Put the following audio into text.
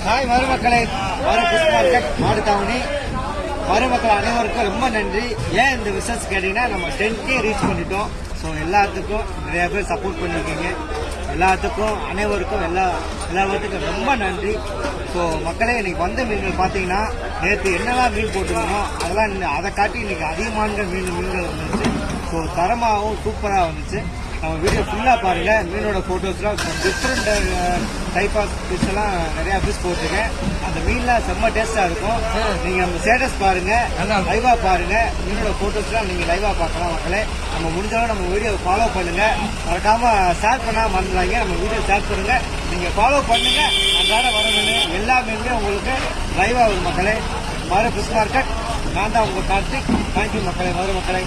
Hi மருமக்களை, fish market மாடுதாவணி மருமக்கள் அனைவருக்கும் ரொம்ப நன்றி. ஏன் இந்த பிசினஸ் கேட்டீங்கன்னா, நம்ம 10K ரீச் பண்ணிட்டோம். ஸோ எல்லாத்துக்கும் நிறைய பேர் சப்போர்ட் பண்ணியிருக்கீங்க. எல்லாத்துக்கும் அனைவருக்கும் எல்லாத்துக்கும் ரொம்ப நன்றி. ஸோ மக்களே, இன்னைக்கு வந்த மீன்கள் பார்த்தீங்கன்னா, நேற்று என்னெல்லாம் மீன் போட்டுருந்தோம் அதெல்லாம் அதை காட்டி இன்னைக்கு அதிகமான மீன்கள் வந்துச்சு. ஸோ தரமாகவும் சூப்பராக வந்துச்சு. நம்ம வீடியோ ஃபுல்லாக பாருங்கள். மீனோட ஃபோட்டோஸ்லாம் டிஃப்ரெண்ட் டைப் ஆஃப் ஃபிஷ் எல்லாம் நிறையா ஃபிஷ் போட்டிருக்கேன். அந்த மீன்லாம் செம்ம டேஸ்ட்டாக இருக்கும். நீங்கள் நம்ம ஸ்டேட்டஸ் பாருங்கள், லைவாக பாருங்கள். மீனோட ஃபோட்டோஸ்லாம் நீங்கள் லைவாக பார்க்கலாம். மக்களே, நம்ம முடிஞ்சளவு நம்ம வீடியோவை ஃபாலோ பண்ணுங்கள். மறக்காமல் ஷேர் பண்ணால் மறந்துடாங்க. நம்ம வீடியோ ஷேர் பண்ணுங்கள், நீங்கள் ஃபாலோ பண்ணுங்கள். அன்றாட வர மீன் எல்லா மீனுமே உங்களுக்கு லைவாக வரும். மக்களே, மறு ஃபிஷ் மார்க்கெட், நான் தான் உங்கள் கார்த்திக். தேங்க்யூ மக்களே, மறு மக்களே.